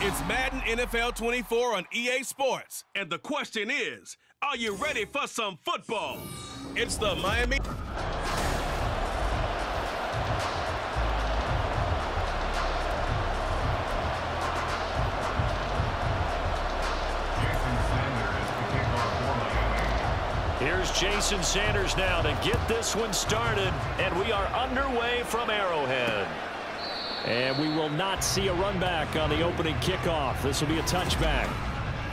It's Madden NFL 24 on EA Sports. And the question is, are you ready for some football? It's the Miami... Here's Jason Sanders now to get this one started, and we are underway from Arrowhead. And we will not see a run back on the opening kickoff. This will be a touchback.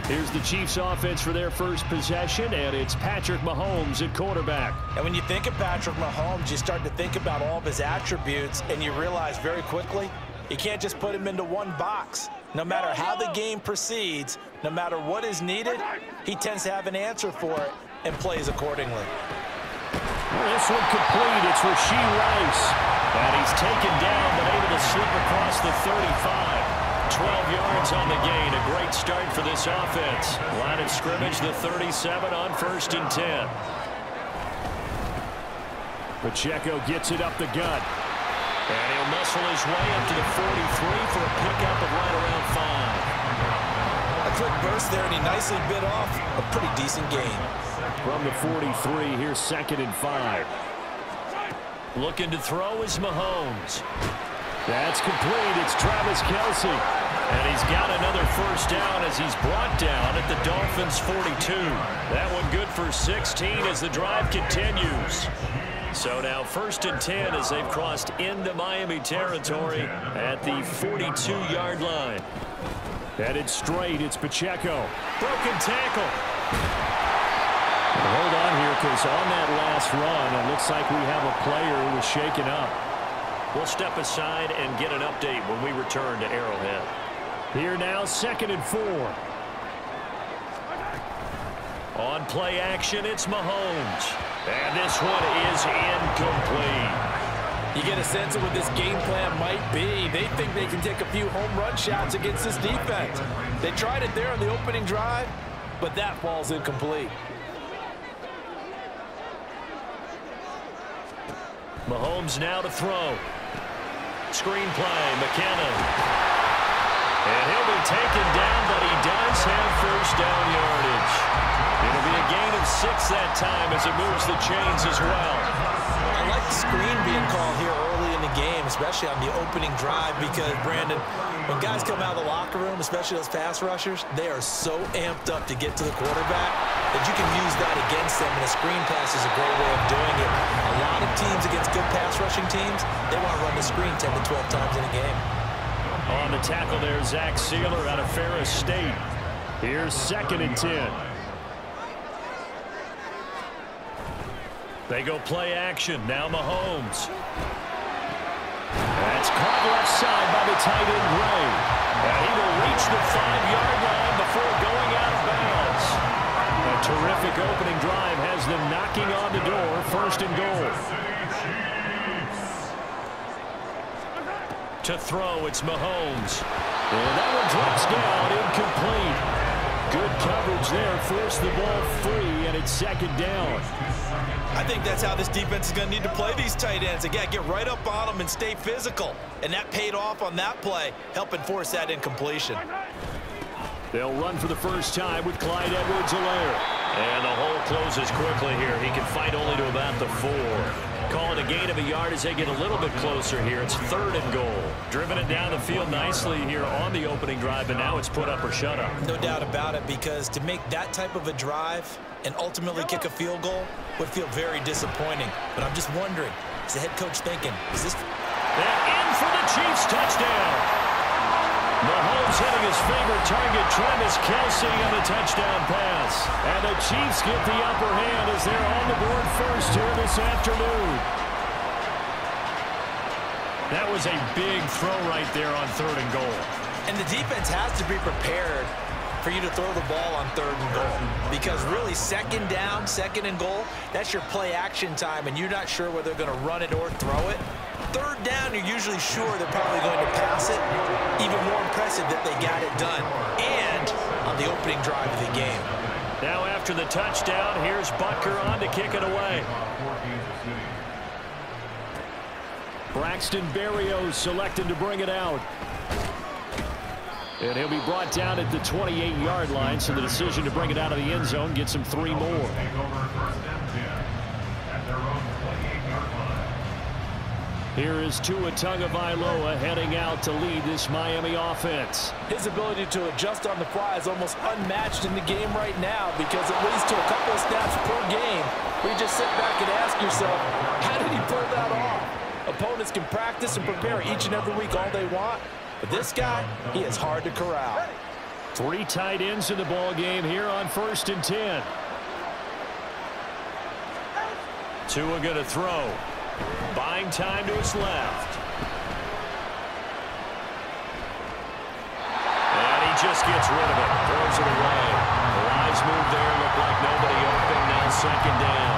Here's the Chiefs offense for their first possession, and it's Patrick Mahomes at quarterback. And when you think of Patrick Mahomes, you start to think about all of his attributes, and you realize very quickly, you can't just put him into one box. No matter how the game proceeds, no matter what is needed, he tends to have an answer for it and plays accordingly. This one complete. It's Rashee Rice. And he's taken down, but able to slip across the 35. 12 yards on the gain. A great start for this offense. Line of scrimmage, the 37 on 1st and 10. Pacheco gets it up the gut. And he'll muscle his way up to the 43 for a pickup of right around 5. A quick burst there, and he nicely bit off a pretty decent gain. From the 43, here's 2nd and 5. Looking to throw is Mahomes. That's complete. It's Travis Kelce. And he's got another first down as he's brought down at the Dolphins' 42. That one good for 16 as the drive continues. So now 1st and 10 as they've crossed into Miami territory at the 42-yard line. Headed straight, it's Pacheco. Broken tackle. Hold on here, because on that last run, it looks like we have a player who was shaken up. We'll step aside and get an update when we return to Arrowhead. Here now, 2nd and 4. On play action, it's Mahomes. And this one is incomplete. You get a sense of what this game plan might be. They think they can take a few home run shots against this defense. They tried it there on the opening drive, but that ball's incomplete. Mahomes now to throw. Screen play, McKinnon. And he'll be taken down, but he does have first down yardage. It'll be a gain of 6 that time as it moves the chains as well. I like the screen being called here early in the game, especially on the opening drive, because, Brandon, when guys come out of the locker room, especially those pass rushers, they are so amped up to get to the quarterback that you can use that against them, and a screen pass is a great way of doing it. A lot of teams against good pass rushing teams, they want to run the screen 10 to 12 times in a game. On the tackle there, Zach Sealer out of Ferris State. Here's 2nd and 10. They go play action. Now Mahomes. That's caught left side by the tight end, Gray. And he will reach the 5-yard line before going out of bounds. A terrific opening drive has them knocking on the door. 1st and goal. To throw, it's Mahomes. And that one drops down, incomplete. Good coverage there, forced the ball free, and it's 2nd down. I think that's how this defense is going to need to play these tight ends. Again, get right up on them and stay physical. And that paid off on that play, helping force that incompletion. They'll run for the first time with Clyde Edwards-Helaire. And the hole closes quickly here. He can fight only to about the 4. Calling a gain of a yard as they get a little bit closer here. It's 3rd and goal. Driven it down the field nicely here on the opening drive, and now it's put up or shut up. No doubt about it, because to make that type of a drive and ultimately kick a field goal would feel very disappointing. But I'm just wondering, is the head coach thinking, is this... That in for the Chiefs touchdown. Mahomes hitting his favorite target, Travis Kelce, on the touchdown pass. And the Chiefs get the upper hand as they're on the board first here this afternoon. That was a big throw right there on 3rd and goal. And the defense has to be prepared for you to throw the ball on 3rd and goal. Because really, 2nd down, 2nd and goal, that's your play action time, and you're not sure whether they're going to run it or throw it. 3rd down, you're usually sure they're probably going to pass it. Even more impressive that they got it done. And on the opening drive of the game. Now after the touchdown, here's Butker on to kick it away. Braxton Berrios selected to bring it out. And he'll be brought down at the 28-yard line, so the decision to bring it out of the end zone gets him 3 more. Here is Tua Tagovailoa heading out to lead this Miami offense. His ability to adjust on the fly is almost unmatched in the game right now because it leads to a couple of snaps per game where you just sit back and ask yourself, how did he pull that off? Opponents can practice and prepare each and every week all they want, but this guy, he is hard to corral. 3 tight ends in the ball game here on 1st and 10. Tua going to throw. Buying time to his left. And he just gets rid of it. Throws it away. The wise move there. Looked like nobody open. Now 2nd down.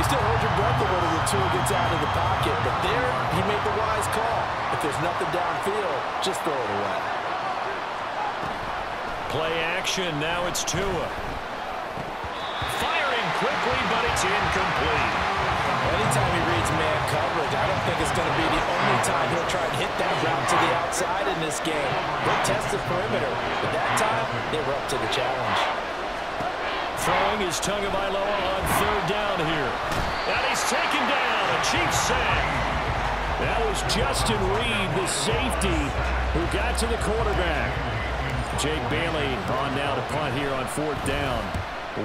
You still hold your breath a little when Tua gets out of the pocket, but there he made the wise call. If there's nothing downfield, just throw it away. Play action. Now it's Tua. Firing quickly, but it's incomplete. Anytime he reads man coverage, I don't think it's going to be the only time he'll try and hit that route to the outside in this game. They'll test the perimeter, but that time, they were up to the challenge. Throwing is Tagovailoa on 3rd down here. And he's taken down. A Chiefs sack. That was Justin Reed, the safety, who got to the quarterback. Jake Bailey on now to punt here on 4th down.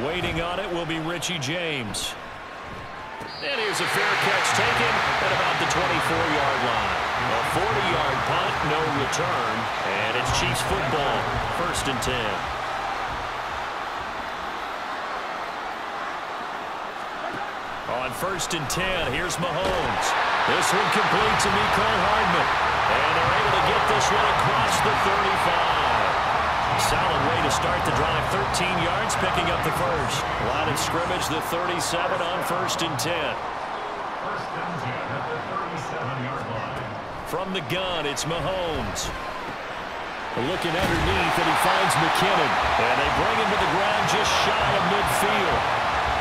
Waiting on it will be Richie James. And here's a fair catch taken at about the 24-yard line. A 40-yard punt, no return. And it's Chiefs football, 1st and 10. On 1st and 10, here's Mahomes. This one complete to Mecole Hardman. And they're able to get this one across the 35. Solid way to start the drive. 13 yards, picking up the first. Line of scrimmage, the 37 on 1st and 10. From the gun, it's Mahomes. Looking underneath, and he finds McKinnon. And they bring him to the ground just shy of midfield.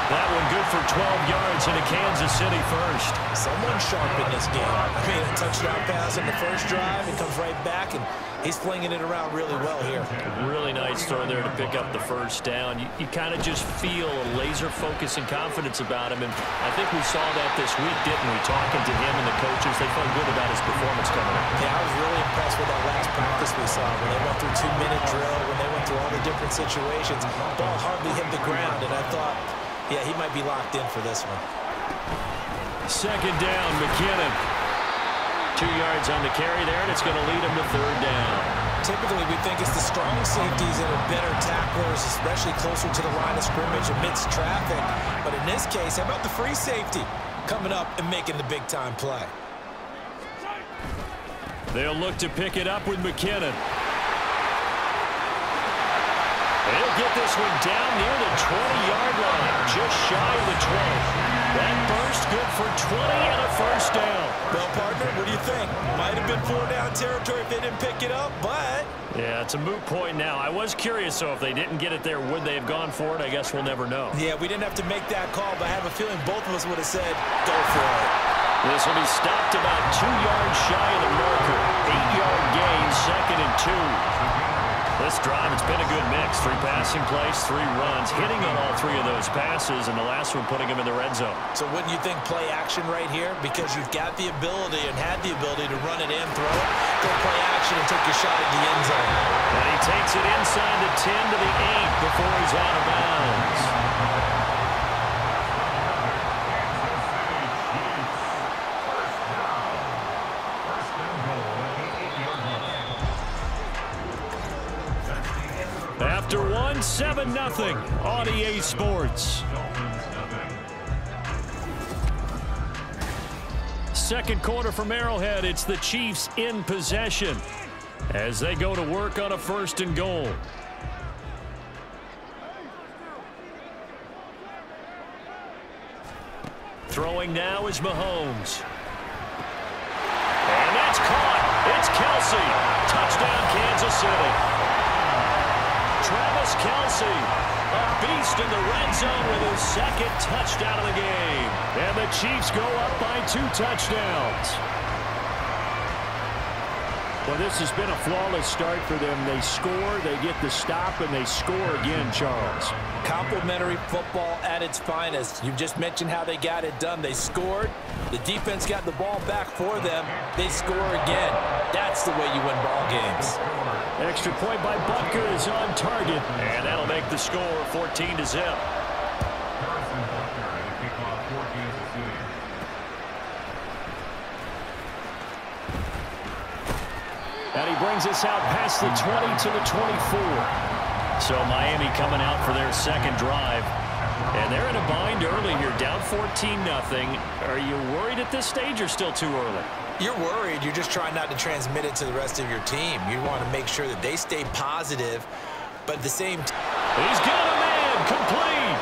That one good for 12 yards into Kansas City first. Someone sharp in this game. I mean, a touchdown pass in the first drive. He comes right back, and he's flinging it around really well here. Really nice throw there to pick up the first down. You kind of just feel a laser focus and confidence about him, and I think we saw that this week, didn't we? Talking to him and the coaches, they felt good about his performance coming up. Yeah, I was really impressed with that last practice we saw when they went through 2-minute drill, when they went through all the different situations. Ball hardly hit the ground, and I thought, yeah, he might be locked in for this one. 2nd down, McKinnon. 2 yards on the carry there, and it's going to lead him to 3rd down. Typically, we think it's the strong safeties that are better tacklers, especially closer to the line of scrimmage amidst traffic. But in this case, how about the free safety coming up and making the big-time play? They'll look to pick it up with McKinnon. They'll get this one down near the 20-yard line, just shy of the 20. That burst good for 20 and a first down. Well, partner, what do you think? Might have been 4-down territory if they didn't pick it up, but... Yeah, it's a moot point now. I was curious, so if they didn't get it there, would they have gone for it? I guess we'll never know. Yeah, we didn't have to make that call, but I have a feeling both of us would have said, go for it. This will be stopped about 2 yards shy of the marker. 8-yard gain, 2nd and 2. This drive, it's been a good mix. 3 passing plays, 3 runs, hitting on all 3 of those passes, and the last one putting him in the red zone. So wouldn't you think play action right here? Because you've got the ability and had the ability to run it in, throw it, go play action and take your shot at the end zone. And he takes it inside the 10 to the 8 before he's out of bounds. After one, 7-0 on EA Sports. Second quarter from Arrowhead, it's the Chiefs in possession as they go to work on a 1st and goal. Throwing now is Mahomes. And that's caught. It's Kelsey. Touchdown, Kansas City. Travis Kelsey, a beast in the red zone with his 2nd touchdown of the game. And the Chiefs go up by 2 touchdowns. Well, this has been a flawless start for them. They score, they get the stop, and they score again, Charles. Complimentary football at its finest. You've just mentioned how they got it done. They scored. The defense got the ball back for them. They score again. That's the way you win ball games. Extra point by Butker is on target. And that'll make the score 14-0. And he brings us out past the 20 to the 24. So Miami coming out for their second drive. And they're in a bind early here, down 14-0. Are you worried at this stage or still too early? You're worried. You're just trying not to transmit it to the rest of your team. You want to make sure that they stay positive, but at the same time. He's got a man complete.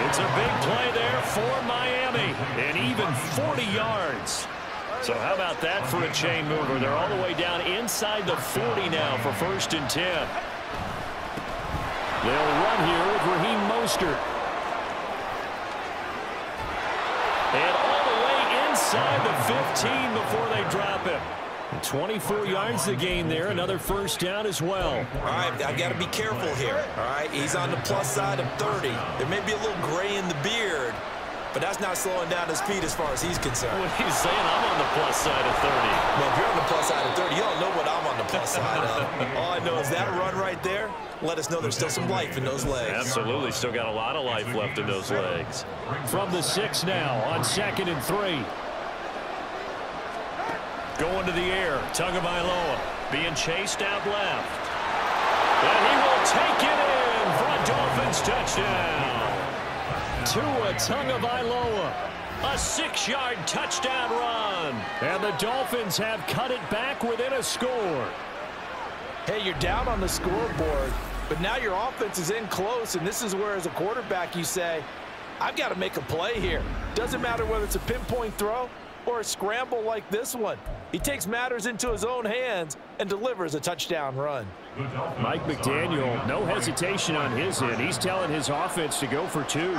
It's a big play there for Miami. And even 40 yards. So how about that for a chain mover? They're all the way down inside the 40 now for 1st and 10. They'll run here with Raheem Mostert. And all the way inside the 15 before they drop him. 24 yards the gain there. Another first down as well. All right, I've got to be careful here. All right, he's on the plus side of 30. There may be a little gray in the beard, but that's not slowing down his speed as far as he's concerned. What he's saying, I'm on the plus side of 30. Well, if you're on the plus side of 30, you don't know what I'm on the plus side of. All I know is that run right there let us know there's still some life in those legs. Absolutely, still got a lot of life left in those legs. From the 6 now on 2nd and 3. Going to the air, Tagovailoa being chased out left. And he will take it in for a Dolphins touchdown. Tua Tagovailoa, a 6-yard touchdown run. And the Dolphins have cut it back within a score. Hey, you're down on the scoreboard, but now your offense is in close, and this is where, as a quarterback, you say, I've got to make a play here. Doesn't matter whether it's a pinpoint throw or a scramble like this one. He takes matters into his own hands and delivers a touchdown run. Mike McDaniel, no hesitation on his end. He's telling his offense to go for 2.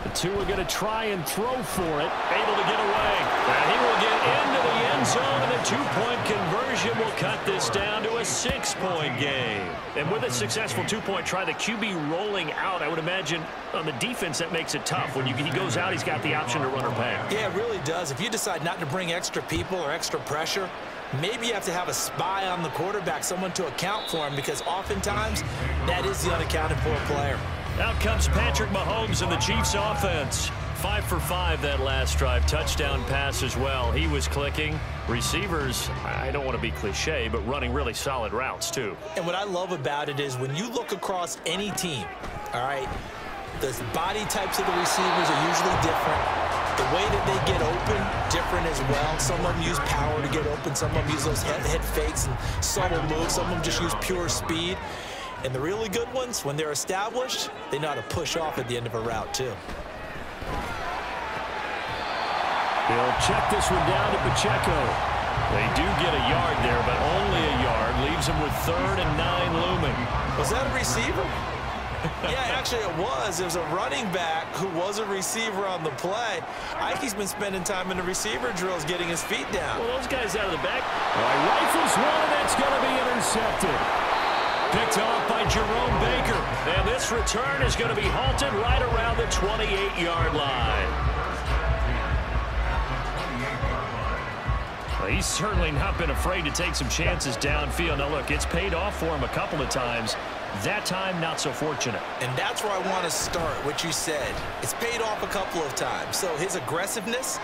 The 2 are going to try and throw for it. Able to get away. And he will get into the end zone, and the 2-point conversion will cut this down to a 6-point game. And with a successful 2-point try, the QB rolling out, I would imagine on the defense that makes it tough. When he goes out, he's got the option to run or pass. Yeah, it really does. If you decide not to bring extra people or extra pressure, maybe you have to have a spy on the quarterback, someone to account for him, because oftentimes that is the unaccounted for player. Out comes Patrick Mahomes and the Chiefs offense. 5 for 5 that last drive. Touchdown pass as well. He was clicking. Receivers, I don't want to be cliche, but running really solid routes too. And what I love about it is when you look across any team, all right, the body types of the receivers are usually different. The way that they get open, different as well. Some of them use power to get open. Some of them use those head fakes and subtle moves. Some of them just use pure speed. And the really good ones, when they're established, they know how to push off at the end of a route, too. They'll check this one down to Pacheco. They do get a yard there, but only a yard. Leaves them with 3rd and 9 looming. Was that a receiver? Yeah, actually it was. It was a running back who was a receiver on the play. Ike's been spending time in the receiver drills getting his feet down. Well, those guys out of the back. Rifles one, and that's going to be intercepted. Picked off by Jerome Baker. And this return is going to be halted right around the 28-yard line. Well, he's certainly not been afraid to take some chances downfield. Now, look, it's paid off for him a couple of times. That time, not so fortunate. And that's where I want to start, what you said. It's paid off a couple of times. So his aggressiveness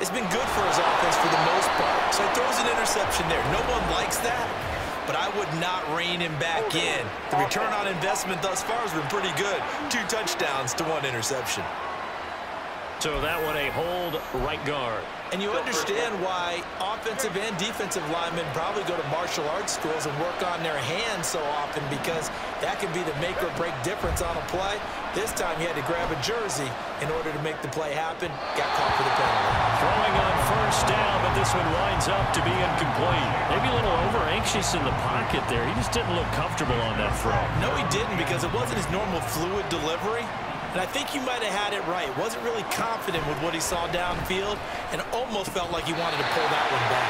has been good for his offense for the most part. So he throws an interception there. No one likes that, but I would not rein him back in. The return on investment thus far has been pretty good. 2 touchdowns to 1 interception. So that one a hold right guard. And you understand why offensive and defensive linemen probably go to martial arts schools and work on their hands so often, because that can be the make or break difference on a play. This time he had to grab a jersey in order to make the play happen. Got caught for the penalty. Throwing on 1st down, but this one winds up to be incomplete. Maybe a little over anxious in the pocket there. He just didn't look comfortable on that throw. No, he didn't, because it wasn't his normal fluid delivery. And I think you might have had it right. Wasn't really confident with what he saw downfield and almost felt like he wanted to pull that one back.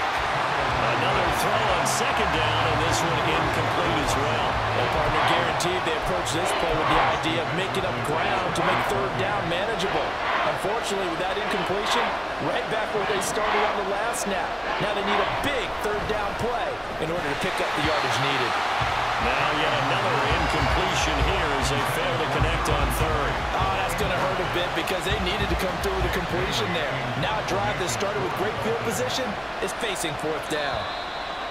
Another throw on second down, and this one incomplete as well. Well, partner, guaranteed they approach this play with the idea of making up ground to make third down manageable. Unfortunately, with that incompletion, right back where they started on the last snap. Now they need a big third down play in order to pick up the yardage needed. Now yet another incompletion here as they fail to connect on third. Oh, that's going to hurt a bit because they needed to come through with a completion there. Now a drive that started with great field position is facing fourth down.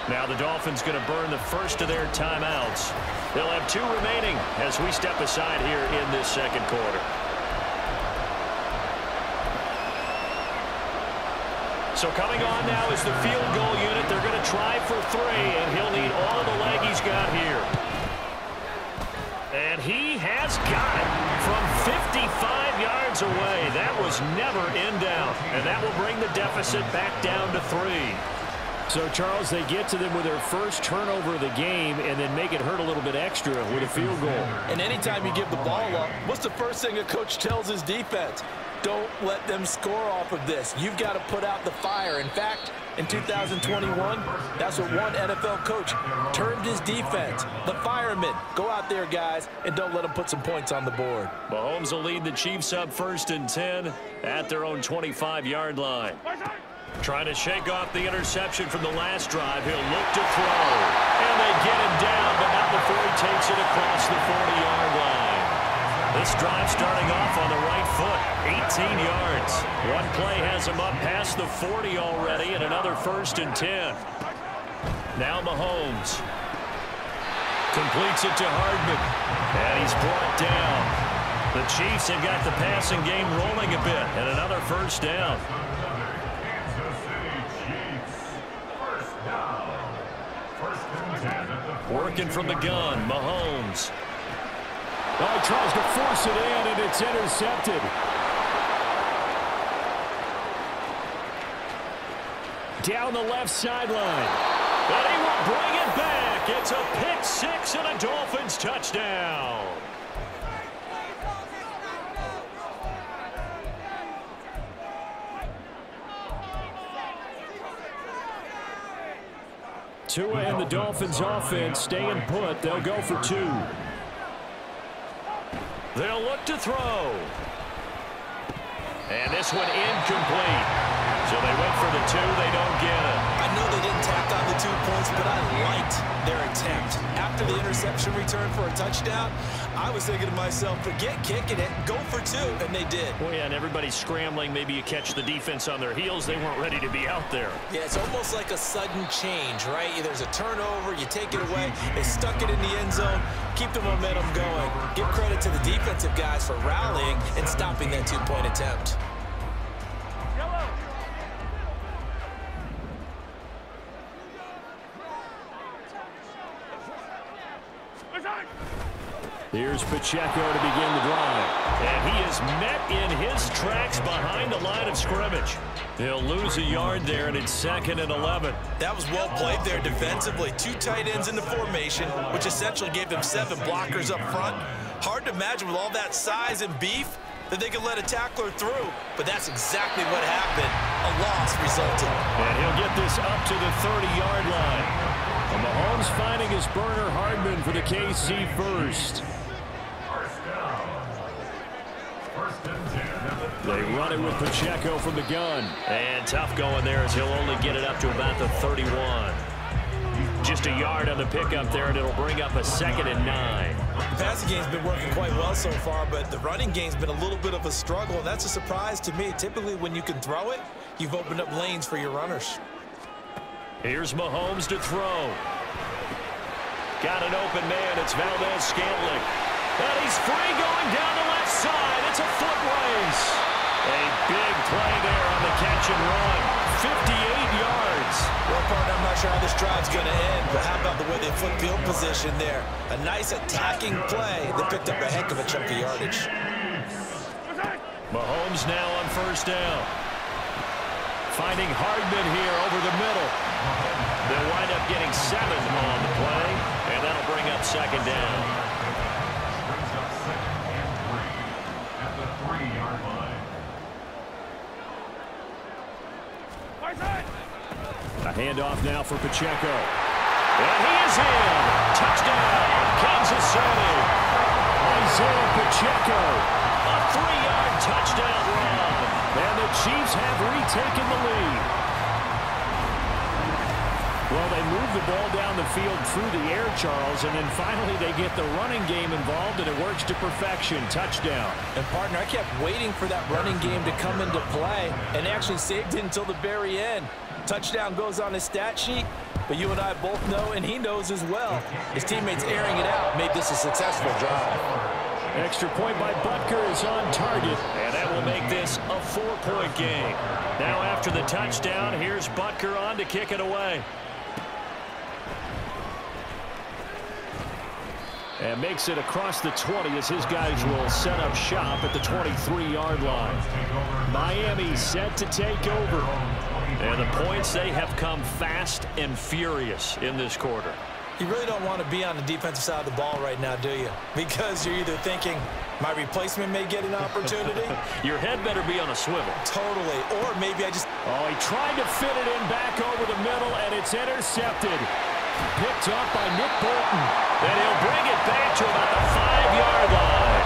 Now the Dolphins going to burn the first of their timeouts. They'll have 2 remaining as we step aside here in this second quarter. So coming on now is the field goal unit. They're going to try for 3, and he'll need all the leg he's got here. And he has got it from 55 yards away. That was never in doubt, and that will bring the deficit back down to 3. So, Charles, they get to them with their first turnover of the game and then make it hurt a little bit extra with a field goal. And anytime you give the ball up, what's the first thing a coach tells his defense? Don't let them score off of this. You've got to put out the fire. In fact, in 2021, that's what one NFL coach termed his defense. The firemen. Go out there, guys, and don't let them put some points on the board. Mahomes will lead the Chiefs up 1st and 10 at their own 25-yard line. Trying to shake off the interception from the last drive. He'll look to throw. And they get him down, but not before he takes it across the 40-yard line. This drive starting off on the right foot. 18 yards. One play has him up past the 40 already, and another 1st and 10. Now Mahomes. Completes it to Hardman. And he's brought down. The Chiefs have got the passing game rolling a bit, and another 1st down. Working from the gun, Mahomes. Oh, he tries to force it in, and it's intercepted. Down the left sideline. And he will bring it back. It's a pick 6 and a Dolphins touchdown. Tua and the Dolphins offense staying put. They'll go for 2. They'll look to throw. And this one incomplete. So they went for the 2. They don't get it. I know they didn't tack on the 2 points, but I liked their attempt. After the interception return for a touchdown, I was thinking to myself, forget kicking it, go for 2, and they did. Well, yeah, and everybody's scrambling. Maybe you catch the defense on their heels. They weren't ready to be out there. Yeah, it's almost like a sudden change, right? There's a turnover, you take it away, they stuck it in the end zone, keep the momentum going. Give credit to the defensive guys for rallying and stopping that 2-point attempt. Here's Pacheco to begin the drive. And he is met in his tracks behind the line of scrimmage. He'll lose a yard there, and it's 2nd and 11. That was well played there defensively. 2 tight ends in the formation, which essentially gave them 7 blockers up front. Hard to imagine with all that size and beef that they could let a tackler through. But that's exactly what happened. A loss resulted. And he'll get this up to the 30-yard line. And Mahomes finding his burner Hardman for the KC first. They run it with Pacheco from the gun. And tough going there as he'll only get it up to about the 31. Just a yard on the pickup there, and it'll bring up a 2nd and 9. The passing game's been working quite well so far, but the running game's been a little bit of a struggle, and that's a surprise to me. Typically, when you can throw it, you've opened up lanes for your runners. Here's Mahomes to throw. Got an open man. It's Valdez-Scantling. And he's free going down the left side. It's a foot race. A big play there on the catch and run. 58 yards. Well, partner, I'm not sure how this drive's going to end, but how about the way they flip field position there? A nice attacking play that picked up a heck of a chunk of yardage. Mahomes now on 1st down. Finding Hardman here over the middle. They'll wind up getting 7 on the play, and that'll bring up 2nd down. Handoff now for Pacheco. And he is in. Touchdown, Kansas City. Isaiah Pacheco. A 3-yard touchdown run. And the Chiefs have retaken the lead. Well, they move the ball down the field through the air, Charles, and then finally they get the running game involved, and it works to perfection. Touchdown. And, partner, I kept waiting for that running game to come into play and actually saved it until the very end. Touchdown goes on his stat sheet, but you and I both know, and he knows as well, his teammates airing it out made this a successful drive. Extra point by Butker is on target, and that will make this a 4-point game. Now after the touchdown, here's Butker on to kick it away. And makes it across the 20 as his guys will set up shop at the 23-yard line. Miami set to take over. And the points, they have come fast and furious in this quarter. You really don't want to be on the defensive side of the ball right now, do you? Because you're either thinking, my replacement may get an opportunity. Your head better be on a swivel. Totally. Or maybe I just... Oh, he tried to fit it in back over the middle, and it's intercepted. Picked up by Nick Bolton. And he'll bring it back to about the 5-yard line.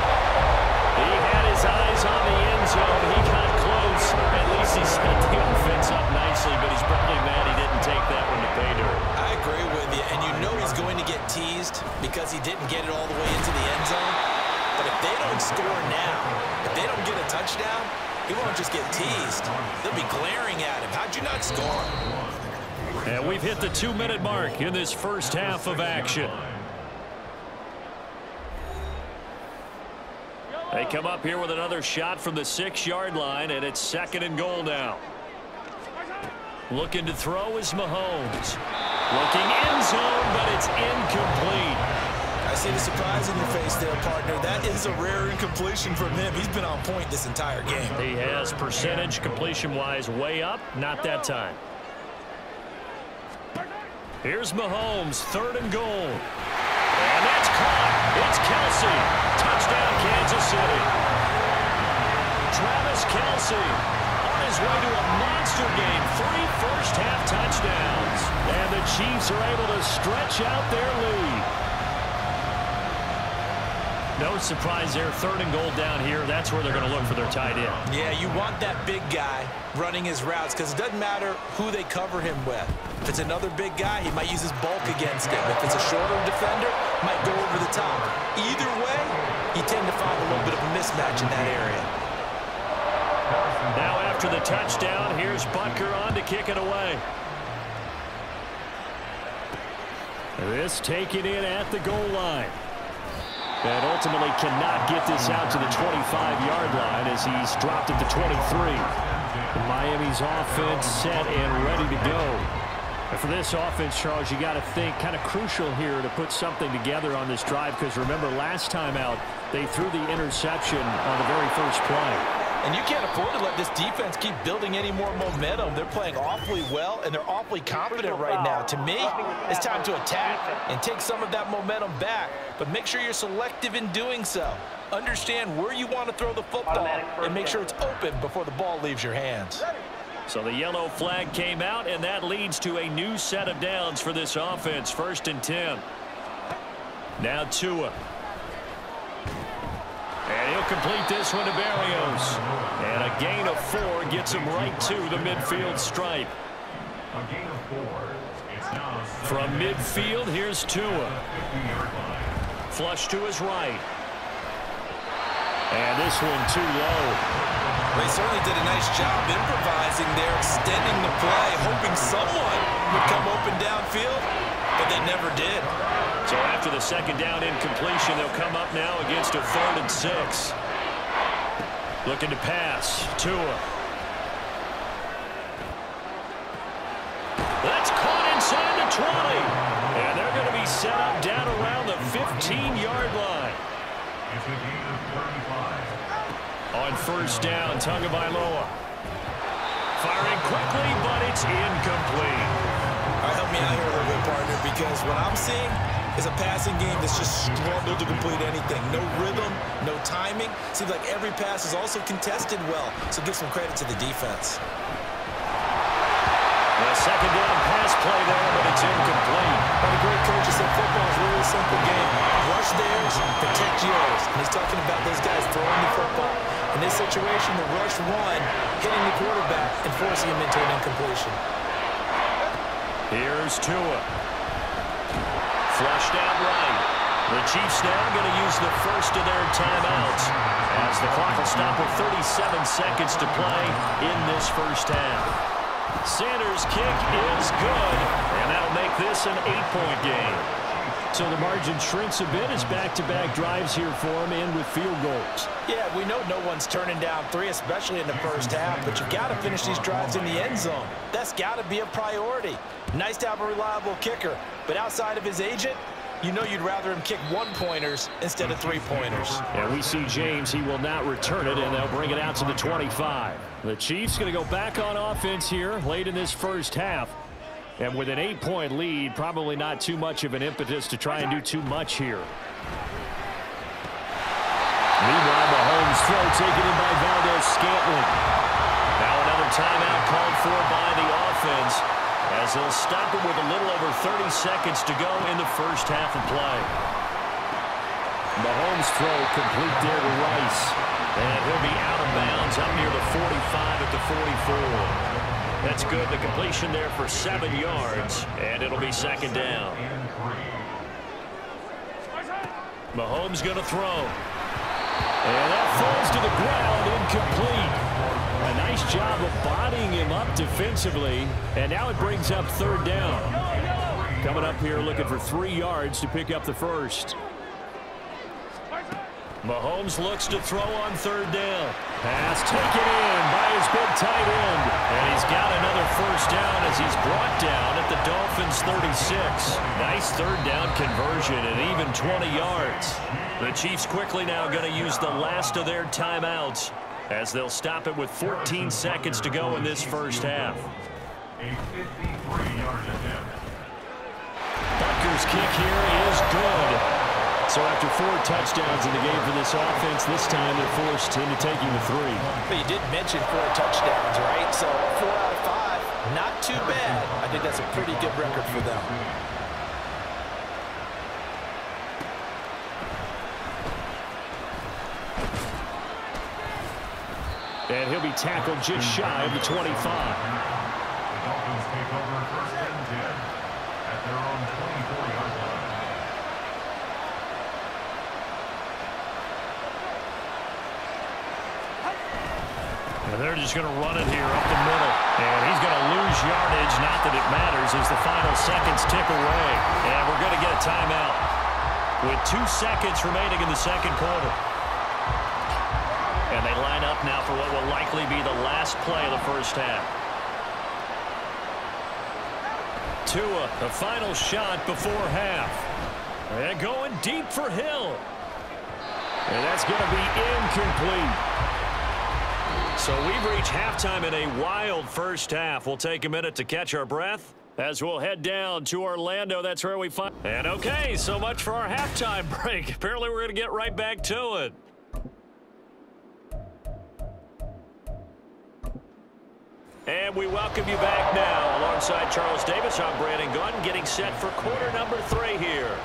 He had his eyes on the end zone. He got close. At least he set the offense up nicely, but he's probably mad he didn't take that one to pay dirt. I agree with you, and you know he's going to get teased because he didn't get it all the way into the end zone. But if they don't score now, if they don't get a touchdown, he won't just get teased. They'll be glaring at him. How'd you not score? And we've hit the 2-minute mark in this first half of action. They come up here with another shot from the 6-yard line, and it's 2nd and goal now. Looking to throw is Mahomes. Looking end zone, but it's incomplete. I see the surprise in your face there, partner. That is a rare incompletion from him. He's been on point this entire game. He has percentage completion-wise way up. Not that time. Here's Mahomes, 3rd and goal. And that's caught. It's Kelsey. Touchdown, Kansas City. Travis Kelsey on his way to a monster game. 3 first-half touchdowns. And the Chiefs are able to stretch out their lead. No surprise there. 3rd and goal down here. That's where they're going to look for their tight end. Yeah, you want that big guy running his routes because it doesn't matter who they cover him with. If it's another big guy, he might use his bulk against him. If it's a shorter defender, might go over the top. Either way, you tend to find a little bit of a mismatch in that area. Now after the touchdown, here's Butker on to kick it away. This taken in at the goal line. And ultimately cannot get this out to the 25-yard line as he's dropped at the 23. Miami's offense set and ready to go. And for this offense, Charles, you got to think kind of crucial here to put something together on this drive because remember last time out they threw the interception on the very first play. And you can't afford to let this defense keep building any more momentum. They're playing awfully well, and they're awfully confident right now. To me, it's time to attack and take some of that momentum back. But make sure you're selective in doing so. Understand where you want to throw the football and make sure it's open before the ball leaves your hands. So the yellow flag came out, and that leads to a new set of downs for this offense. 1st and 10. Now Tua. And he'll complete this one to Barrios. And a gain of 4 gets him right to the midfield stripe. From midfield, here's Tua. Flush to his right. And this one too low. They certainly did a nice job improvising there, extending the play, hoping someone would come open downfield, but they never did. So after the 2nd down incompletion, they'll come up now against a 3rd and 6. Looking to pass. Tua. That's caught inside the 20. And they're going to be set up down around the 15-yard line. On 1st down, Tagovailoa. Firing quickly, but it's incomplete. All right, help me out here a little bit, partner, because what I'm seeing is a passing game that's just struggled to complete anything. No rhythm, no timing. Seems like every pass is also contested well, so give some credit to the defense. The second down pass play there, but it's incomplete. One of the great coaches said football is really a simple game. Rush theirs, protect yours. And he's talking about those guys throwing the football. In this situation, the rush one, hitting the quarterback and forcing him into an incompletion. Here's Tua. Flushed out right. The Chiefs now going to use the first of their timeouts as the clock will stop with 37 seconds to play in this first half. Sanders' kick is good, and that'll make this an 8-point game. So the margin shrinks a bit as back-to-back drives here for him, and with field goals. Yeah, we know no one's turning down 3, especially in the first half, but you've got to finish these drives in the end zone. That's got to be a priority. Nice to have a reliable kicker, but outside of his agent, you know you'd rather him kick 1-pointers instead of 3-pointers. And we see James. He will not return it, and they'll bring it out to the 25. The Chiefs going to go back on offense here late in this first half. And with an 8-point lead, probably not too much of an impetus to try and do too much here. Meanwhile, Mahomes' throw taken in by Valdez-Scantling. Now another timeout called for by the offense, as they'll stop it with a little over 30 seconds to go in the first half of play. Mahomes' throw complete there to Rice. And he'll be out of bounds up near the 45 at the 44. That's good. The completion there for 7 yards, and it'll be second down. Mahomes going to throw. And that falls to the ground, incomplete. A nice job of bodying him up defensively, and now it brings up third down. Coming up here looking for 3 yards to pick up the first. Mahomes looks to throw on third down. Pass taken in by his big tight end. And he's got another first down as he's brought down at the Dolphins' 36. Nice third down conversion and even 20 yards. The Chiefs quickly now going to use the last of their timeouts as they'll stop it with 14 seconds to go in this first half. Butker's kick here is good. So after 4 touchdowns in the game for this offense, this time they're forced into taking the 3. But you did mention 4 touchdowns, right? So 4 out of 5, not too bad. I think that's a pretty good record for them. And he'll be tackled just shy of the 25. The Dolphins take over first and 10 at their own 24-yard line. And they're just going to run it here up the middle. And he's going to lose yardage. Not that it matters as the final seconds tick away. And we're going to get a timeout with 2 seconds remaining in the second quarter. And they line up now for what will likely be the last play of the first half. Tua, the final shot before half. And going deep for Hill. And that's going to be incomplete. So we've reached halftime in a wild first half. We'll take a minute to catch our breath as we'll head down to Orlando. That's where we find. And okay, so much for our halftime break. Apparently we're going to get right back to it. And we welcome you back now. Alongside Charles Davis, I'm Brandon Gunn, getting set for quarter number 3 here.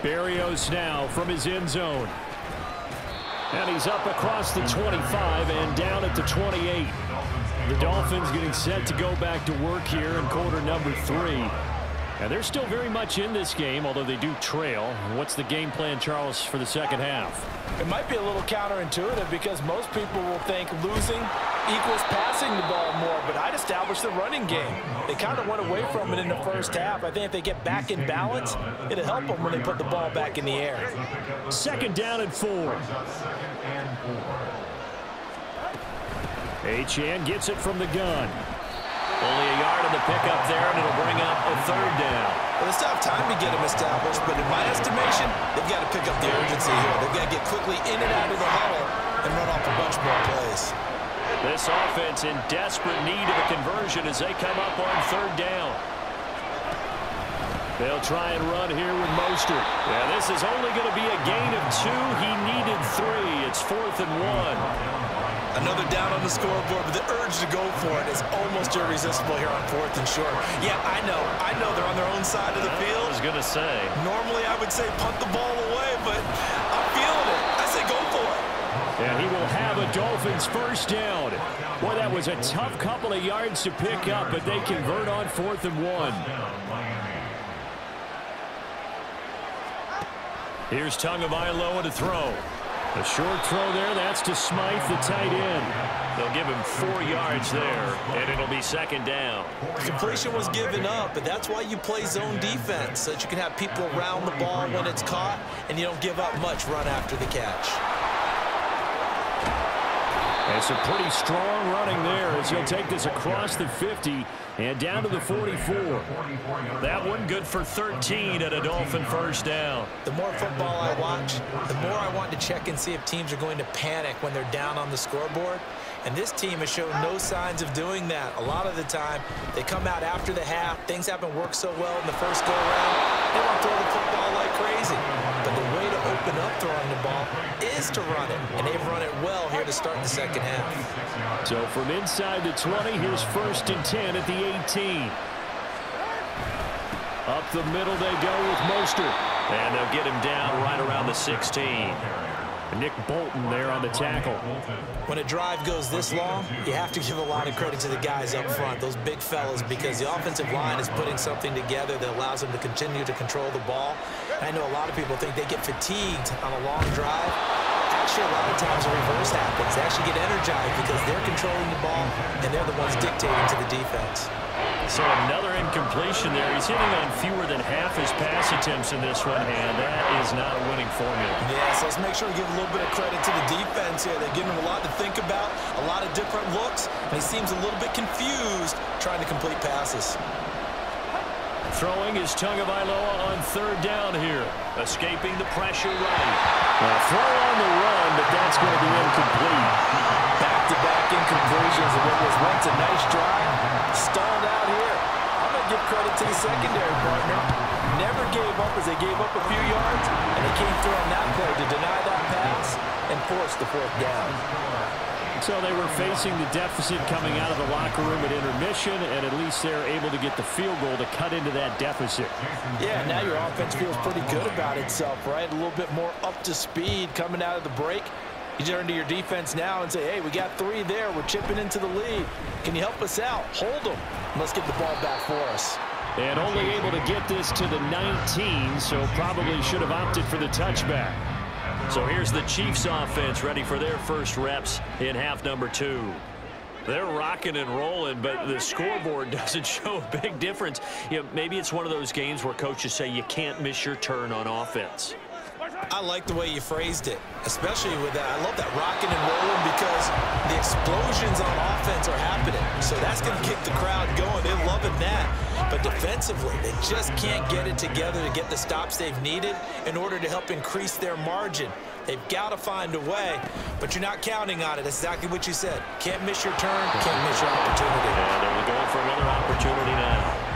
Berrios now from his end zone. And he's up across the 25 and down at the 28. The Dolphins getting set to go back to work here in quarter number 3. And they're still very much in this game, although they do trail. What's the game plan, Charles, for the second half? It might be a little counterintuitive because most people will think losing equals passing the ball more, but I'd establish the running game. They kind of went away from it in the first half. I think if they get back in balance, it'll help them when they put the ball back in the air. Second down and 4. Achane gets it from the gun. Only a yard in the pickup there, and it'll bring up a third down. Well, they still have time to get him established, but in my estimation, they've got to pick up the urgency here. They've got to get quickly in and out of the huddle and run off a bunch more plays. This offense in desperate need of a conversion as they come up on third down. They'll try and run here with Mostert. Yeah, this is only going to be a gain of 2. He needed 3. It's 4th and 1. Another down on the scoreboard, but the urge to go for it is almost irresistible here on 4th and short. Yeah, I know they're on their own side of the field. I was going to say. Normally I would say punt the ball away, but I'm feeling it. I say go for it. And he will have a Dolphins first down. Boy, that was a tough couple of yards to pick up, but they convert on 4th and 1. Here's Tagovailoa to throw. A short throw there. That's to Smythe, the tight end. They'll give him 4 yards there, and it'll be 2nd down. Completion was given up, but that's why you play zone defense, so that you can have people around the ball when it's caught, and you don't give up much run after the catch. That's a pretty strong running there as he'll take this across the 50 and down to the 44. That one good for 13 at a Dolphin first down. The more football I watch, the more I want to check and see if teams are going to panic when they're down on the scoreboard. And this team has shown no signs of doing that. A lot of the time, they come out after the half. Things haven't worked so well in the first go-around. They want to throw the football like crazy. But the way to open up throwing the ball is to run it. And they've run it well here to start the second half. So from inside the 20, here's 1st and 10 at the 18. Up the middle they go with Mostert. And they'll get him down right around the 16. Nick Bolton there on the tackle. When a drive goes this long, you have to give a lot of credit to the guys up front, those big fellas, because the offensive line is putting something together that allows them to continue to control the ball. I know a lot of people think they get fatigued on a long drive. Actually, a lot of times the reverse happens. They actually get energized because they're controlling the ball, and they're the ones dictating to the defense. So another incompletion there. He's hitting on fewer than half his pass attempts in this one, and that is not a winning formula. Yeah, so let's make sure we give a little bit of credit to the defense here. They're giving him a lot to think about, a lot of different looks, and he seems a little bit confused trying to complete passes. Throwing is Tagovailoa on 3rd down here. Escaping the pressure right. Throw on the run, but that's going to be incomplete. Back-to-back incompletions of what was once a nice drive. Stalled out here. I'm going to give credit to the secondary partner. Never gave up as they gave up a few yards, and they came through on that play to deny that pass and force the 4th down. So they were facing the deficit coming out of the locker room at intermission, and at least they're able to get the field goal to cut into that deficit. Yeah, now your offense feels pretty good about itself, right? A little bit more up to speed coming out of the break. You turn to your defense now and say, hey, we got 3 there. We're chipping into the lead. Can you help us out? Hold them. Let's get the ball back for us. And only able to get this to the 19, so probably should have opted for the touchback. So here's the Chiefs offense ready for their first reps in half number 2. They're rocking and rolling, but the scoreboard doesn't show a big difference. You know, maybe it's one of those games where coaches say you can't miss your turn on offense. I like the way you phrased it, especially with that. I love that rocking and rolling because the explosions on offense are happening. So that's going to kick the crowd going. They're loving that. But defensively, they just can't get it together to get the stops they've needed in order to help increase their margin. They've got to find a way, but you're not counting on it. That's exactly what you said. Can't miss your turn, can't miss your opportunity. And they're going for another opportunity now.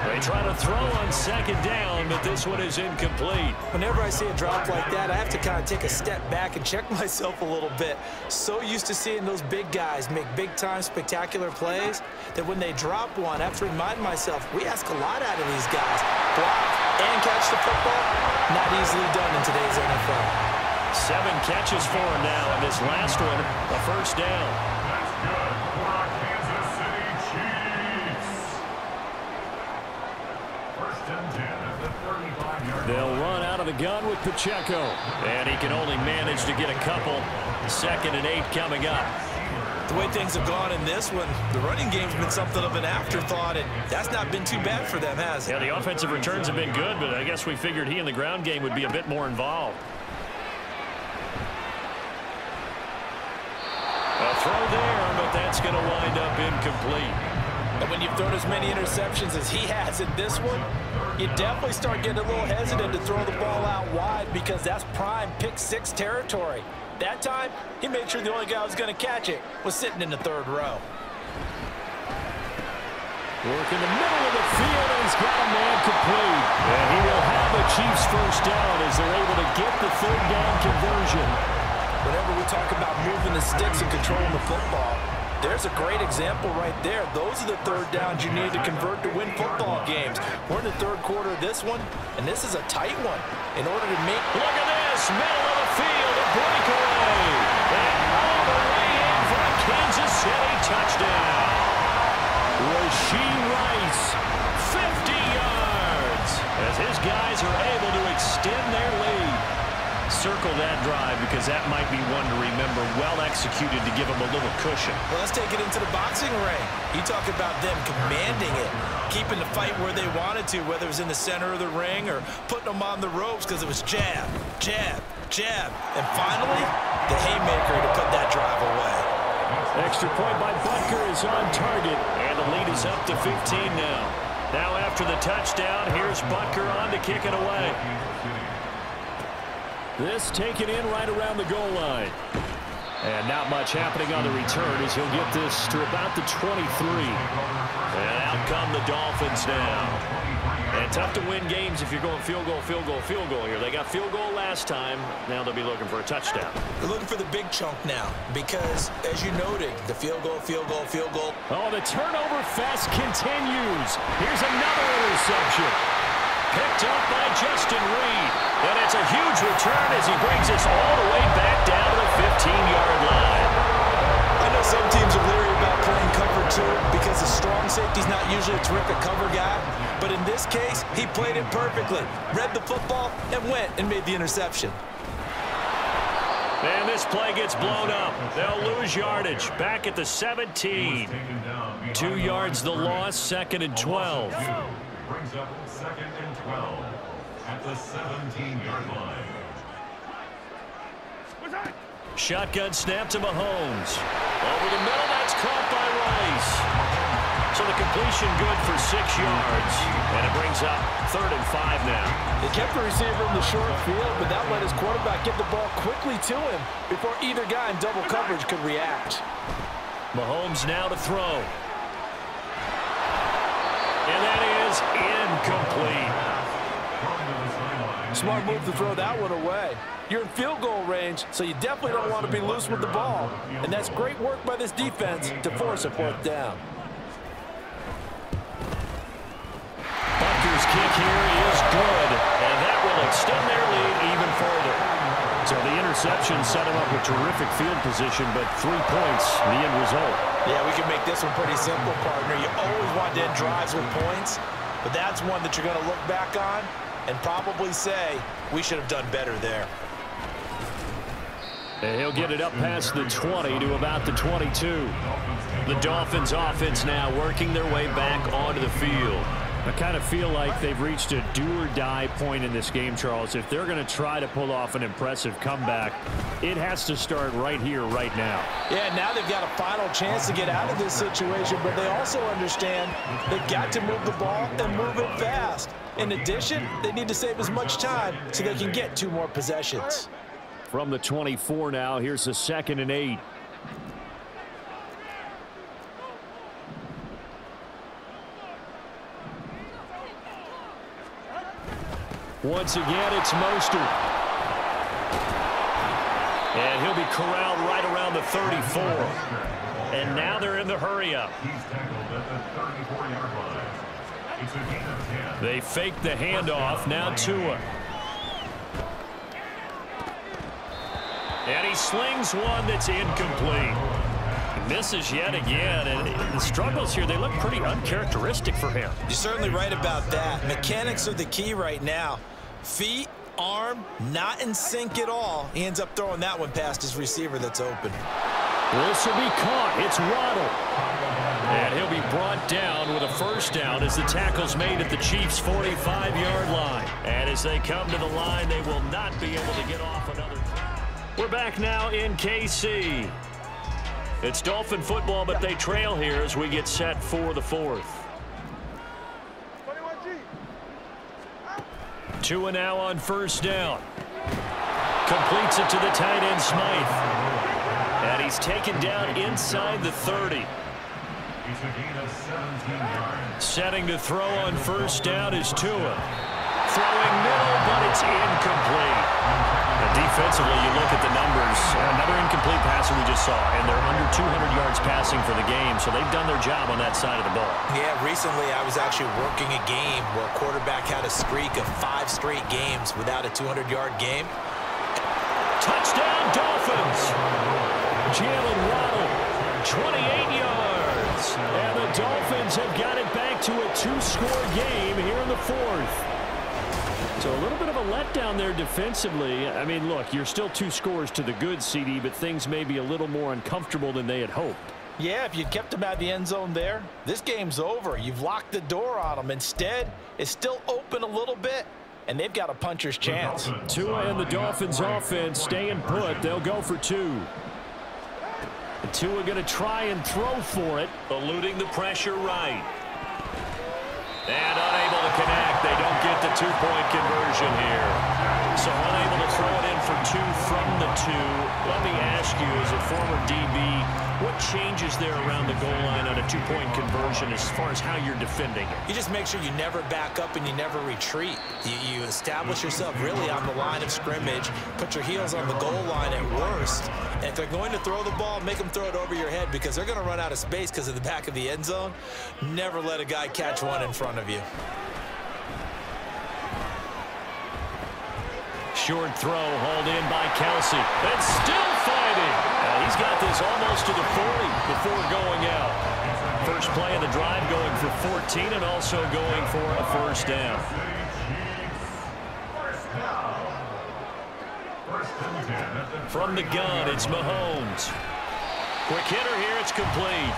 They try to throw on 2nd down, but this one is incomplete. Whenever I see a drop like that, I have to kind of take a step back and check myself a little bit. So used to seeing those big guys make big-time spectacular plays that when they drop one, I have to remind myself, we ask a lot out of these guys. Block and catch the football, not easily done in today's NFL. 7 catches for him now, and this last one, a first down. That's good for our Kansas City Chiefs. 1st and 10 at the 35-yard line. They'll run out of the gun with Pacheco. And he can only manage to get a couple. 2nd and 8 coming up. The way things have gone in this one, the running game's been something of an afterthought, and that's not been too bad for them, has it? Yeah, the offensive returns have been good, but I guess we figured he in the ground game would be a bit more involved. A throw there, but that's going to wind up incomplete. And when you've thrown as many interceptions as he has in this one, you definitely start getting a little hesitant to throw the ball out wide because that's prime pick 6 territory. That time, he made sure the only guy who was going to catch it was sitting in the 3rd row. Work in the middle of the field, and he's got a man complete. And he will have the Chiefs first down as they're able to get the 3rd down conversion. Whenever we talk about moving the sticks and controlling the football, there's a great example right there. Those are the third downs you need to convert to win football games. We're in the third quarter of this one, and this is a tight one. In order to make... Look at this, middle of the field, a breakaway. And all the way in for a Kansas City touchdown. Rashee Rice, 50 yards, as his guys are able to extend their lead. Circle that drive because that might be one to remember. Well executed to give them a little cushion. Well, let's take it into the boxing ring. You talk about them commanding it, keeping the fight where they wanted to, whether it was in the center of the ring or putting them on the ropes because it was jab, jab, jab. And finally, the haymaker to put that drive away. Extra point by Butker is on target, and the lead is up to 15 now. Now after the touchdown, here's Butker on to kick it away. This taken in right around the goal line. And not much happening on the return as he'll get this to about the 23. And out come the Dolphins now. And tough to win games if you're going field goal, field goal, field goal here. They got field goal last time. Now they'll be looking for a touchdown. They're looking for the big chunk now because, as you noted, the field goal, field goal, field goal. Oh, the turnover fest continues. Here's another interception. Picked up by Justin Reed. And it's a huge return as he brings us all the way back down to the 15-yard line. I know some teams are leery about playing cover 2 because the strong safety's not usually a terrific cover guy. But in this case, he played it perfectly. Read the football and went and made the interception. And this play gets blown up. They'll lose yardage. Back at the 17. 2 yards the loss, 2nd and 12. Brings up 2nd and 12 at the 17-yard line. Shotgun snap to Mahomes. Over the middle, that's caught by Rice. So the completion good for 6 yards. And it brings up 3rd and 5 now. They kept the receiver in the short field, but that let his quarterback get the ball quickly to him before either guy in double coverage could react. Mahomes now to throw. And that is incomplete. Smart move to throw that one away. You're in field goal range, so you definitely don't want to be loose with the ball. And that's great work by this defense to force a 4th down. Butker's kick here is good, and that will extend their lead even further. So the interception set him up with terrific field position, but 3 points, the end result. Yeah, we can make this one pretty simple, partner. You always want to end drives with points, but that's one that you're going to look back on and probably say, we should have done better there. And he'll get it up past the 20 to about the 22. The Dolphins offense now working their way back onto the field. I kind of feel like they've reached a do-or-die point in this game, Charles. If they're going to try to pull off an impressive comeback, it has to start right here, right now. Yeah, now they've got a final chance to get out of this situation, but they also understand they've got to move the ball and move it fast. In addition, they need to save as much time so they can get 2 more possessions. From the 24 now, here's the 2nd and 8. Once again, it's Mostert. And he'll be corralled right around the 34. And now they're in the hurry-up. He's tackled at the 34-yard line. It's a gain of 10. They fake the handoff. Now Tua. And he slings one that's incomplete. Misses yet again, and the struggles here, they look pretty uncharacteristic for him. You're certainly right about that. Mechanics are the key right now. Feet, arm, not in sync at all. He ends up throwing that one past his receiver that's open. This will be caught. It's Waddle. And he'll be brought down with a 1st down as the tackle's made at the Chiefs' 45-yard line. And as they come to the line, they will not be able to get off another. We're back now in KC. It's Dolphin football, but they trail here as we get set for the 4th. Tua now on 1st down. Completes it to the tight end, Smythe. And he's taken down inside the 30. It's a gain of 17 yards. Setting to throw on 1st down is Tua. Throwing middle, but it's incomplete. And Defensively, you look at the numbers. Another incomplete passer we just saw, and they're under 200 yards passing for the game, so they've done their job on that side of the ball. Yeah, recently I was actually working a game where a quarterback had a streak of 5 straight games without a 200-yard game. Touchdown, Dolphins! Jalen Waddle, 28 yards. And the Dolphins have got it back to a 2-score game here in the 4th. So a little bit of a letdown there defensively. I mean, look, you're still 2 scores to the good, CD, but things may be a little more uncomfortable than they had hoped. Yeah, if you kept them out of the end zone there, this game's over. You've locked the door on them. Instead, it's still open a little bit, and they've got a puncher's chance. Tua and the Dolphins offense staying put. They'll go for 2. Tua going to try and throw for it, eluding the pressure right. And unable to connect. They don't get the 2-point conversion here. So unable to throw it in for 2 from the 2. Let me ask you, as a former DB, what changes there around the goal line on a 2-point conversion as far as how you're defending it? You just make sure you never back up and you never retreat. You establish yourself really on the line of scrimmage, put your heels on the goal line at worst. And if they're going to throw the ball, make them throw it over your head because they're going to run out of space because of the back of the end zone. Never let a guy catch one in front of you. Short throw hauled in by Kelsey. And still fighting. He's got this almost to the 40 before going out. First play of the drive going for 14 and also going for a first down. From the gun, it's Mahomes. Quick hitter here, it's complete.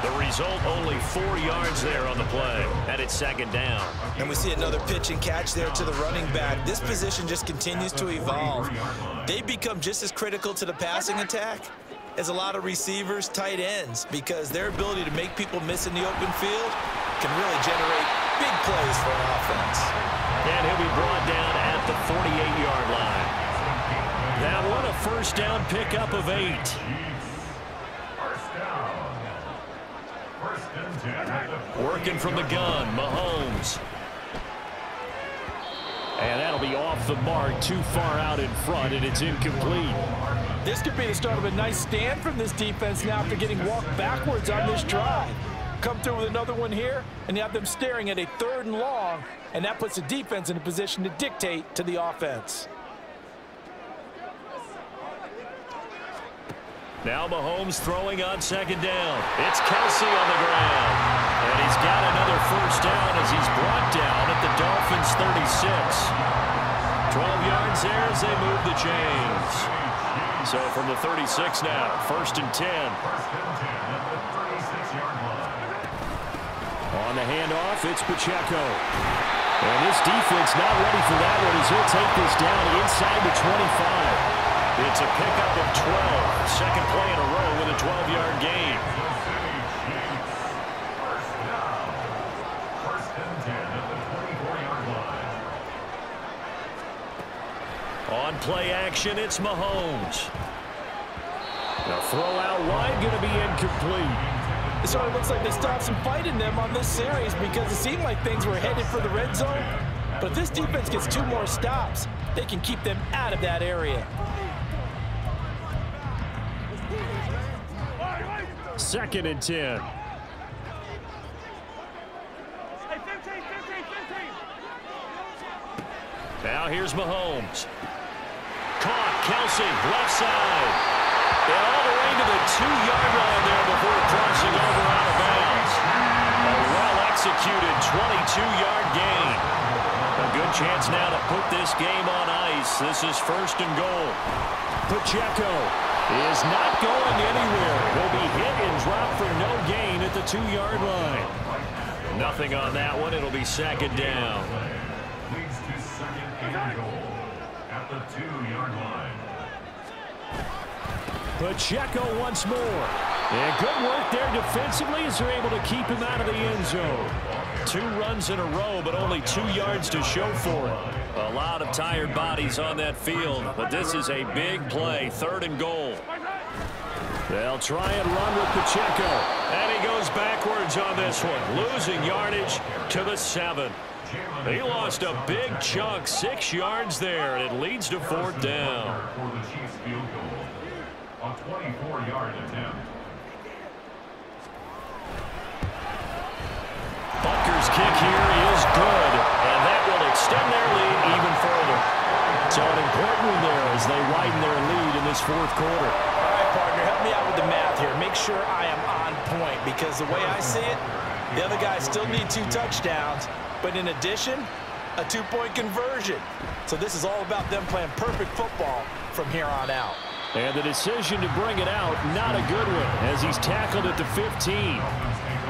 The result, only 4 yards there on the play, and it's 2nd down. And we see another pitch and catch there to the running back. This position just continues to evolve. They become just as critical to the passing attack as a lot of receivers, tight ends, because their ability to make people miss in the open field can really generate big plays for an offense. And he'll be brought down at the 48-yard line. That one, a first down pickup of 8. Working from the gun, Mahomes. And that'll be off the mark, too far out in front, and it's incomplete. This could be the start of a nice stand from this defense now after getting walked backwards on this drive. Come through with another one here, and you have them staring at a 3rd and long, and that puts the defense in a position to dictate to the offense. Now Mahomes throwing on 2nd down. It's Kelsey on the ground. And he's got another first down as he's brought down at the Dolphins' 36. 12 yards there as they move the chains. So from the 36 now, 1st and 10. On the handoff, it's Pacheco. And this defense not ready for that one as he'll take this down inside the 25. It's a pickup of 12. 2nd play in a row with a 12-yard gain. On play action, it's Mahomes. The throw out wide going to be incomplete. It sort of looks like they stopped some fight in them on this series because it seemed like things were headed for the red zone. But if this defense gets 2 more stops, they can keep them out of that area. 2nd and 10. Now here's Mahomes. Caught, Kelsey, left side. And all the way to the 2-yard line there before crossing over out of bounds. A well-executed 22-yard gain. A good chance now to put this game on ice. This is 1st and goal. Pacheco is not going anywhere. Will be hit and dropped for no gain at the 2-yard line. Nothing on that one. It'll be 2nd down. Leads to 2nd and goal at the 2-yard line. Pacheco once more. And good work there defensively as they're able to keep him out of the end zone. 2 runs in a row, but only 2 yards to show for it. A lot of tired bodies on that field, but this is a big play. 3rd and goal. They'll try and run with Pacheco. And he goes backwards on this one, losing yardage to the 7. He lost a big chunk, 6 yards there, and it leads to 4th down. For the Chiefs field goal, a 24-yard attempt. Butker's kick here is good, and that will extend their lead even further. So an important one there as they widen their lead in this 4th quarter. All right, partner, help me out with the math here. Make sure I am on point, because the way I see it, the other guys still need 2 touchdowns, but in addition, a 2-point conversion. So this is all about them playing perfect football from here on out. And the decision to bring it out, not a good one, as he's tackled at the 15.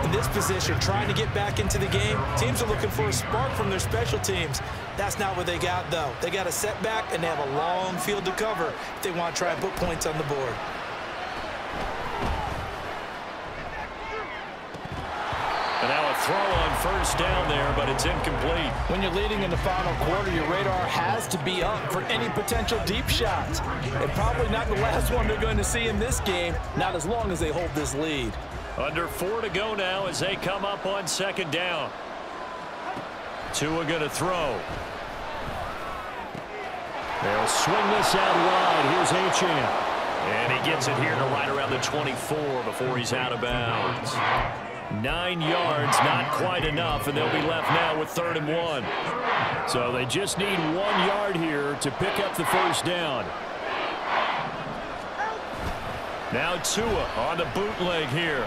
In this position, trying to get back into the game, teams are looking for a spark from their special teams. That's not what they got, though. They got a setback, and they have a long field to cover if they want to try and put points on the board. And now a throw on 1st down there, but it's incomplete. When you're leading in the final quarter, your radar has to be up for any potential deep shots. And probably not the last one they're going to see in this game, not as long as they hold this lead. Under 4 to go now as they come up on 2nd down. Tua going to throw. They'll swing this out wide. Here's Achane. And he gets it here to right around the 24 before he's out of bounds. 9 yards, not quite enough, and they'll be left now with 3rd and 1. So they just need 1 yard here to pick up the 1st down. Now Tua on the bootleg here.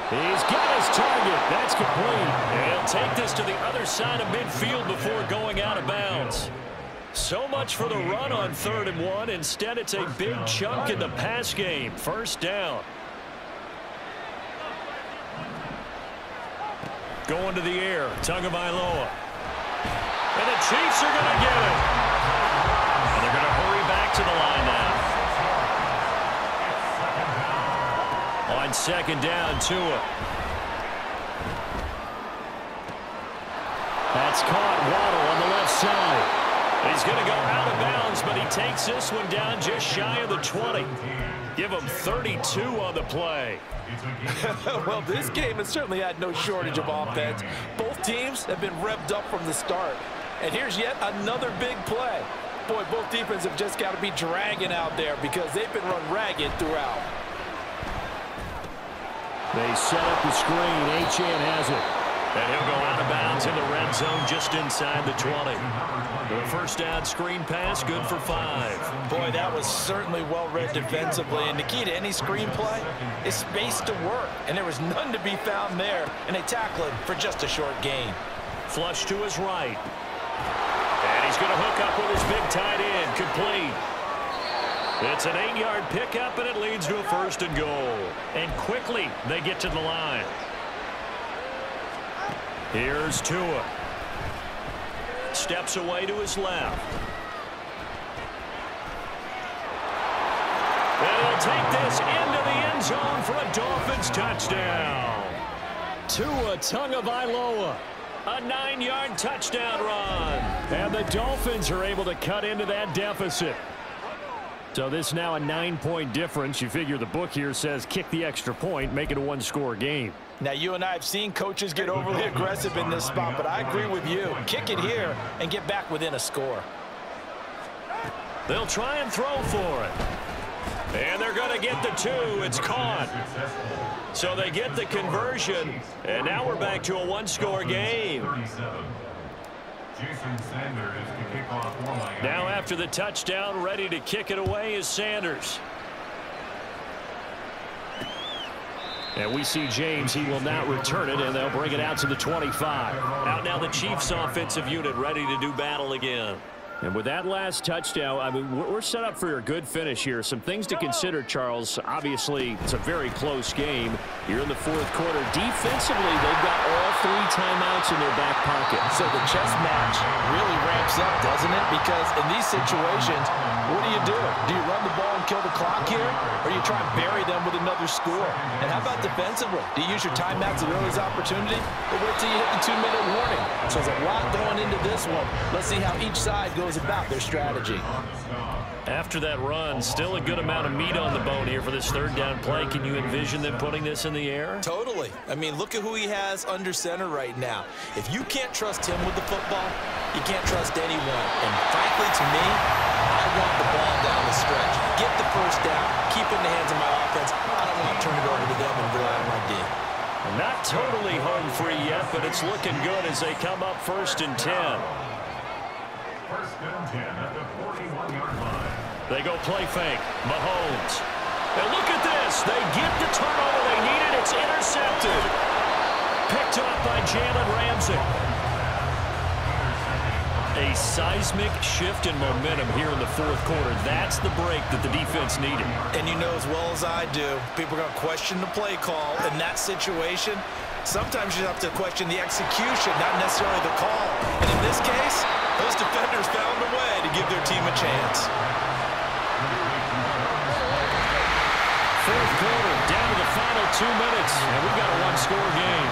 He's got his target. That's complete. And he'll take this to the other side of midfield before going out of bounds. So much for the run on 3rd and 1. Instead, it's a big chunk in the pass game. 1st down. Going to the air. Tagovailoa. And the Chiefs are going to get it. And they're going to hurry back to the line now. On 2nd down, Tua. That's caught. Waddle on the left side. He's going to go out of bounds, but he takes this one down just shy of the 20. Give him 32 on the play. Well, this game has certainly had no shortage of offense. Both teams have been revved up from the start. And here's yet another big play. Boy, both defenses have just got to be dragging out there because they've been run ragged throughout. They set up the screen. Achane has it. And he'll go out of bounds in the red zone just inside the 20. The 1st down screen pass, good for 5. Boy, that was certainly well-read defensively. And the key to any screen play is space to work. And there was none to be found there. And they tackle him for just a short gain. Flush to his right. And he's going to hook up with his big tight end. Complete. It's an 8-yard pickup, and it leads to a 1st and goal. And quickly, they get to the line. Here's Tua. Steps away to his left. And he'll take this into the end zone for a Dolphins touchdown. Tua Tagovailoa. A 9-yard touchdown run. And the Dolphins are able to cut into that deficit. So this now a 9-point difference. You figure the book here says kick the extra point, make it a 1-score game. Now, you and I have seen coaches get overly aggressive in this spot, but I agree with you. Kick it here and get back within a score. They'll try and throw for it. And they're going to get the 2. It's caught. So they get the conversion, and now we're back to a 1-score game. Now after the touchdown, ready to kick it away is Sanders. And we see James. He will not return it, and they'll bring it out to the 25. Out now the Chiefs offensive unit ready to do battle again. And with that last touchdown, I mean, we're set up for a good finish here. Some things to consider, Charles. Obviously, it's a very close game. You're in the 4th quarter. Defensively, they've got all 3 timeouts in their back pocket. So the chess match really ramps up, doesn't it? Because in these situations, what do? Do you run the ball and kill the clock here? Or you try and bury them with another score? And how about defensively? Do you use your timeouts at earliest opportunity? Or wait till you hit the 2-minute warning? So there's a lot going into this one. Let's see how each side goes about their strategy. After that run, still a good amount of meat on the bone here for this third down play. Can you envision them putting this in the air? Totally. I mean, look at who he has under center right now. If you can't trust him with the football, you can't trust anyone. And frankly, to me, I want the ball down the stretch. Get the first down, keep it in the hands of my offense. I don't want to turn it over to them and rely on my D. Not totally home free yet, but it's looking good as they come up 1st and 10. 1st and 10 at the 41-yard line. They go play fake. Mahomes. And look at this. They get the turnover they needed. It's intercepted. Picked up by Jalen Ramsey. A seismic shift in momentum here in the 4th quarter. That's the break that the defense needed. And you know as well as I do, people are going to question the play call in that situation. Sometimes you have to question the execution, not necessarily the call. And in this case, those defenders found a way to give their team a chance. 4th quarter, down to the final 2 minutes, and we've got a one-score game.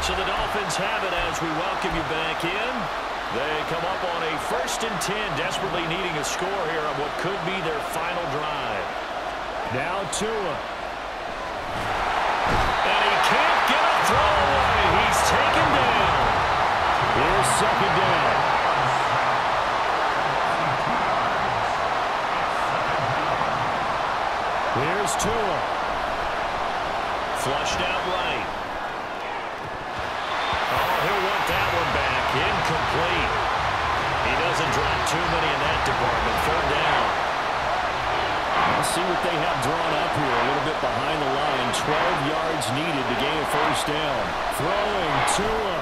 So the Dolphins have it as we welcome you back in. They come up on a 1st and 10, desperately needing a score here on what could be their final drive. Now Tua. And he can't get a throw away. He's taken down. Here's 2nd down. Here's Tua. Flushed out right. Oh, he'll want that one back. Incomplete. He doesn't drop too many in that department. 3rd down. Let's see what they have drawn up here. A little bit behind the line. 12 yards needed to gain a 1st down. Throwing Tua.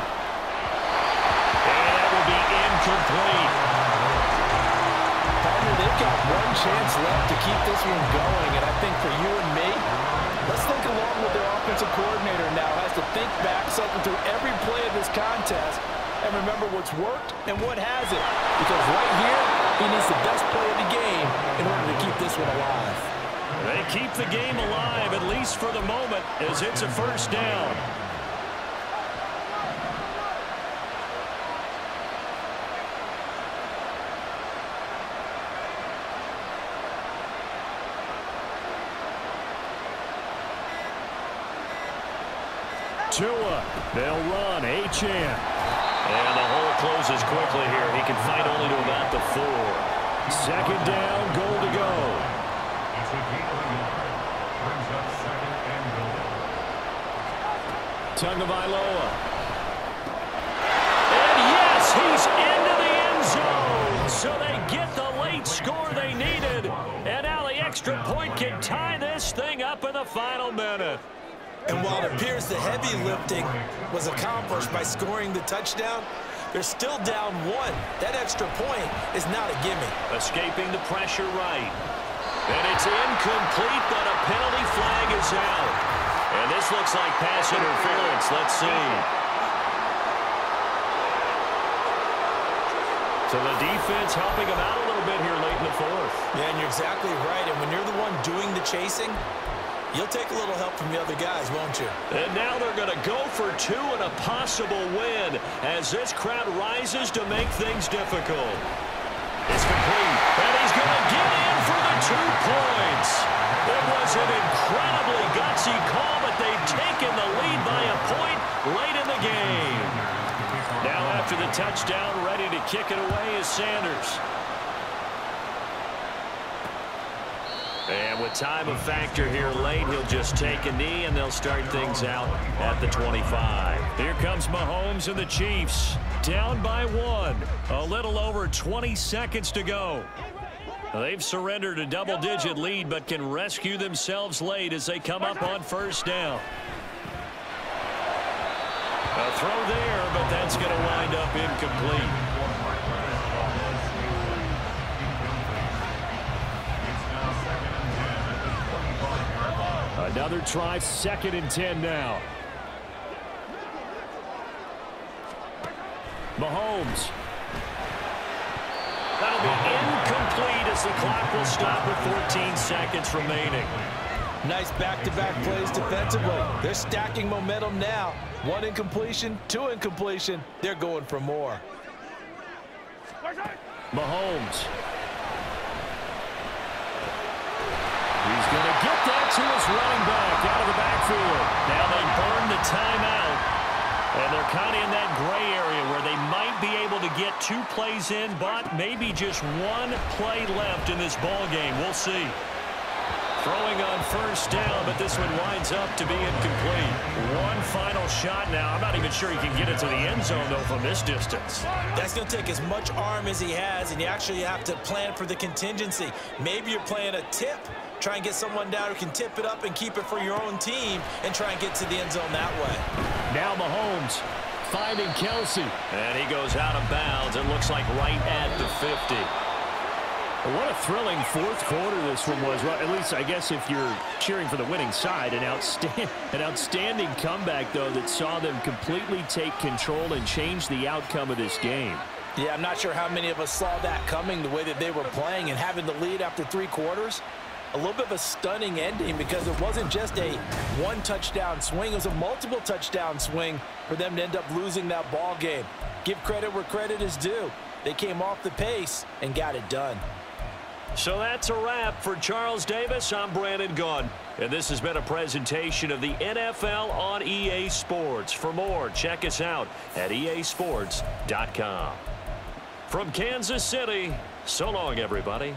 And that will be incomplete. Partner, they've got one chance left to keep this one going, and I think for you and me, let's think along with their offensive coordinator now. Has to think back, cycle through every play of this contest, and remember what's worked and what hasn't. Because right here, he needs the best play of the game in order to keep this one alive. They keep the game alive, at least for the moment, as it's a 1st down. Tua. They'll run. Achane. And the hole closes quickly here. He can fight only to about the 4. 2nd down, goal to go. It's a gain of a yard. Brings up 2nd and goal. Tagovailoa. And yes, he's into the end zone. So they get the late score they needed. And now the extra point can tie this thing up in the final minute. And while it appears the heavy lifting was accomplished by scoring the touchdown, they're still down 1. That extra point is not a gimme. Escaping the pressure right. And it's incomplete, but a penalty flag is out. And this looks like pass interference. Let's see. So the defense helping them out a little bit here late in the 4th. Yeah, and you're exactly right. And when you're the one doing the chasing, you'll take a little help from the other guys, won't you? And now they're going to go for 2 and a possible win as this crowd rises to make things difficult. It's complete, and he's going to get in for the 2 points. It was an incredibly gutsy call, but they've taken the lead by a point late in the game. Now after the touchdown, ready to kick it away is Sanders. And with time a factor here late, he'll just take a knee, and they'll start things out at the 25. Here comes Mahomes and the Chiefs. Down by 1. A little over 20 seconds to go. They've surrendered a double-digit lead, but can rescue themselves late as they come up on 1st down. A throw there, but that's going to wind up incomplete. Another try, 2nd and 10 now. Mahomes. That'll be incomplete as the clock will stop with 14 seconds remaining. Nice back-to-back plays defensively. They're stacking momentum now. 1 incompletion, 2 incompletion. They're going for more. Mahomes. He's going to get that to his running back out of the backfield. Now they burn the timeout, and they're kind of in that gray area where they might be able to get 2 plays in, but maybe just 1 play left in this ball game. We'll see. Throwing on first down, but this one winds up to be incomplete. One final shot now. I'm not even sure he can get it to the end zone, though, from this distance. That's going to take as much arm as he has, and you actually have to plan for the contingency. Maybe you're playing a tip. Try and get someone down who can tip it up and keep it for your own team and try and get to the end zone that way. Now Mahomes finding Kelsey. And he goes out of bounds. It looks like right at the 50. What a thrilling fourth quarter this one was. Well, at least, I guess, if you're cheering for the winning side, an outstanding comeback, though, that saw them completely take control and change the outcome of this game. Yeah, I'm not sure how many of us saw that coming, the way that they were playing and having the lead after 3 quarters. A little bit of a stunning ending because it wasn't just a 1-touchdown swing. It was a multiple touchdown swing for them to end up losing that ball game. Give credit where credit is due. They came off the pace and got it done. So that's a wrap for Charles Davis. I'm Brandon Gunn, and this has been a presentation of the NFL on EA Sports. For more, check us out at easports.com. From Kansas City, so long, everybody.